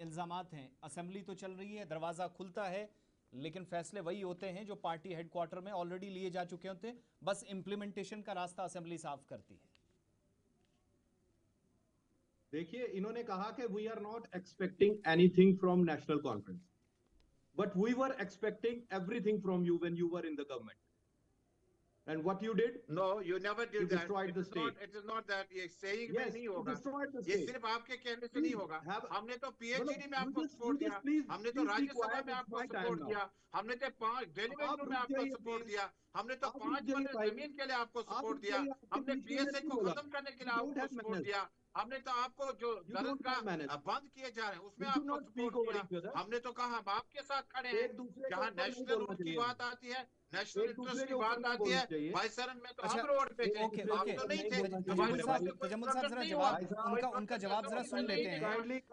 इल्जामात हैं, असेंबली तो चल रही है, दरवाजा खुलता है, लेकिन फैसले वही होते हैं जो पार्टी हेडक्वार्टर में ऑलरेडी लिए जा चुके होते हैं, बस इंप्लीमेंटेशन का रास्ता असेंबली साफ करती है। देखिए, इन्होंने कहा कि we are not expecting anything from national conference, but we were expecting everything from you when you were in the government. And what you did? No, you never did you that. Destroyed the state. It is not that. ये saying में Yes, नहीं you होगा. destroyed the ये state. सिर्फ आपके कहने से नहीं होगा. हमने तो PhD में आपको सपोर्ट दिया. हमने तो राज्यसभा में आपको सपोर्ट दिया. हमने तो 5 डेलीगेट में आपको सपोर्ट दिया. हमने तो 5 मरले जमीन के लिए आपको सपोर्ट दिया. हमने BSA को खत्म करने के लिए आपको सपोर्ट दिया. हमने तो आपको जो दरगाह बंद किए जा रहे हैं उसमें आपको सपोर्ट दिया. हमने तो कहा हम आपके साथ खड़े हैं. जहाँ नेशनल की बात आती है, नेशनल इंटरेस्ट की बात आती है, भाई सरन में तो हम रोड पे थे. ओके आप तो नहीं थे. तजम्मुल साहब जरा जवाब उनका जवाब जरा सुन लेते हैं.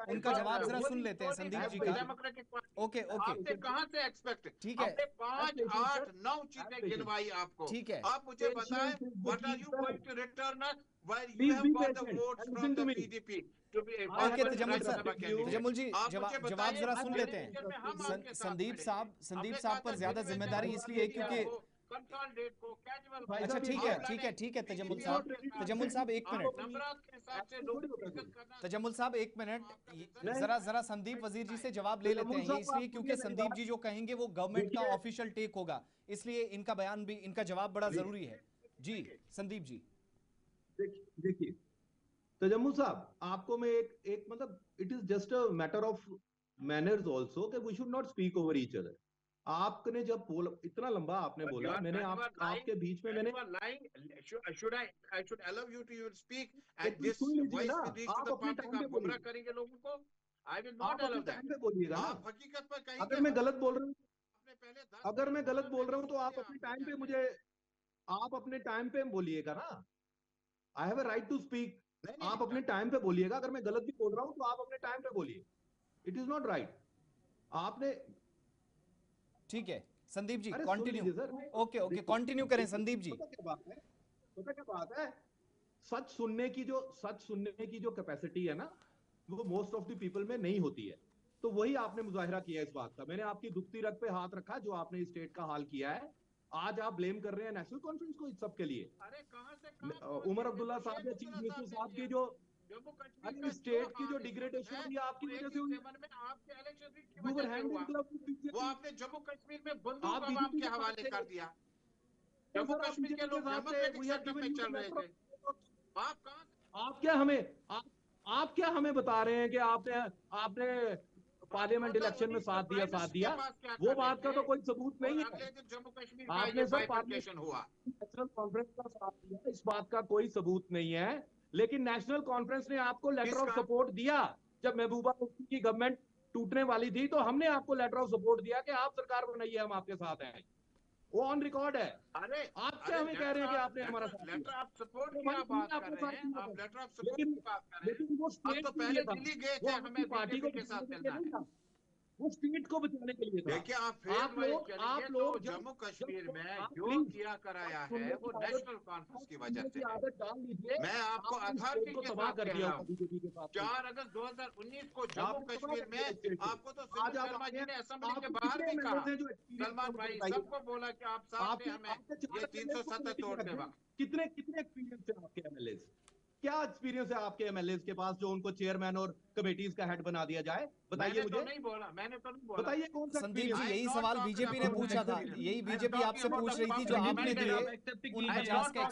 उनका जवाब जरा सुन लेते हैं संदीप जी का. ओके आपने कहाँ से एक्सपेक्ट? ठीक है. 5, 8, 9 चीजें गिनवाई आपको. ठीक है. आप मुझे बताएं, what are you going to return while you have got the votes from the PDP to be okay Tajammul ji जवाब जरा सुन लेते हैं. संदीप साहब पर ज्यादा जिम्मेदारी इसलिए है क्योंकि अच्छा ठीक है तजम्मुल साहब 1 मिनट. तजम्मुल साहब 1 मिनट जरा संदीप वजीर जी से जवाब ले लेते हैं. ये इसलिए क्योंकि संदीप जी जो कहेंगे वो गवर्नमेंट का ऑफिशियल टेक होगा, इसलिए इनका बयान भी, इनका जवाब बड़ा जरूरी है. जी संदीप जी. देखिए तजम्मुल साहब, आपको मैं एक मतलब it is just a matter of manners also कि we should not speak over each other. आपने जब बोला इतना लंबा आपने बोला, मैंने आपके बीच में मैंने I should allow you to speak and this voice will reach to the public. आप गुमराह करेंगे लोगों को. I will not allow that. आप हकीकत पर कहेंगे. अगर मैं गलत बोल रहा हूँ तो आप अपने टाइम पे मुझे, आप अपने टाइम पे बोलिएगा ना. I have a right to speak. आप अपने टाइम पे बोलिएगा. अगर मैं गलत भी बोल रहा हूं तो आप अपने टाइम पे बोलिए. It is not right. आपने ठीक है Sandeep ji continue. Okay continue करें संदीप जी. पता क्या बात है, सच सुनने की जो कैपेसिटी है ना, वो मोस्ट ऑफ द पीपल में नहीं होती है. तो वही आपने मुजाहिरा किया इस बात का. मैंने आपकी दुखती रग पे हाथ रखा जो आपने स्टेट का हाल किया है. आज आप ब्लेम कर रहे हैं नेशनल कॉन्फ्रेंस को इस सब के लिए. अरे कहां से उमर अब्दुल्ला साहब या चीफ मिनिस्टर साहब की जो स्टेट की जो डिग्रेडेशन हुई आपकी वजह से हुई. आपके इलेक्शन की वजह से हुआ. वो आपने जम्मू कश्मीर में बंदूक अवाम के हवाले कर दिया. जम्मू कश्मीर के लोग डेमोक्रेटिक सिस्टम में चल रहे थे. आप क्या हमें बता रहे हैं कि आपने पार्लियामेंट इलेक्शन में साथ दिया. वो बात का तो कोई सबूत नहीं है. आपने सब पार्लियामेंट हुआ, नेशनल कॉन्फ्रेंस का साथ दिया, इस बात का कोई सबूत नहीं है. लेकिन नेशनल कॉन्फ्रेंस ने आपको लेटर ऑफ सपोर्ट दिया. जब महबूबा मुफ्ती की गवर्नमेंट टूटने वाली थी तो हमने आपको लेटर ऑफ सपोर्ट दिया कि आप सरकार बनाइए, हम आपके साथ हैं. वो ऑन रिकॉर्ड है. अरे आप क्या हमें कह रहे हैं कि आपने हमारा लेटर ऑफ सपोर्ट की बात कर रहे हैं. आप लेटर ऑफ सपोर्ट की बात कर रहे हैं. लेकिन वो स्टेट तो पहले दिल्ली गए थे हमें पार्टी को के साथ मिलना है. वो स्टेट को बचाने के लिए था. देखिए आप लोग जम्मू कश्मीर में जो किया कराया है वो नेशनल कॉन्फ्रेंस की वजह से. मैं आपको अथॉरिटी के साथ कह रहा हूँ. 4 अगस्त 2019 को जम्मू कश्मीर में आपको तो शर्मा जी ने असेंबली के बाहर भी कहा, सलमान भाई सबको बोला कि आप साथ में हमें ये 370 तोड़ने वक्त. कितने एक्सपीरियंस है आपके एमएलए? क्या एक्सपीरियंस है आपके एमएलए के पास जो उनको चेयरमैन और कमेटीज का हेड बना दिया जाए? बताइए मुझे. मैंने तो नहीं बोला. बताइए कौन सा संदीप जी, यही सवाल बीजेपी ने पूछा था. यही बीजेपी आपसे पूछ रही थी जो आपने दिए उन 50 का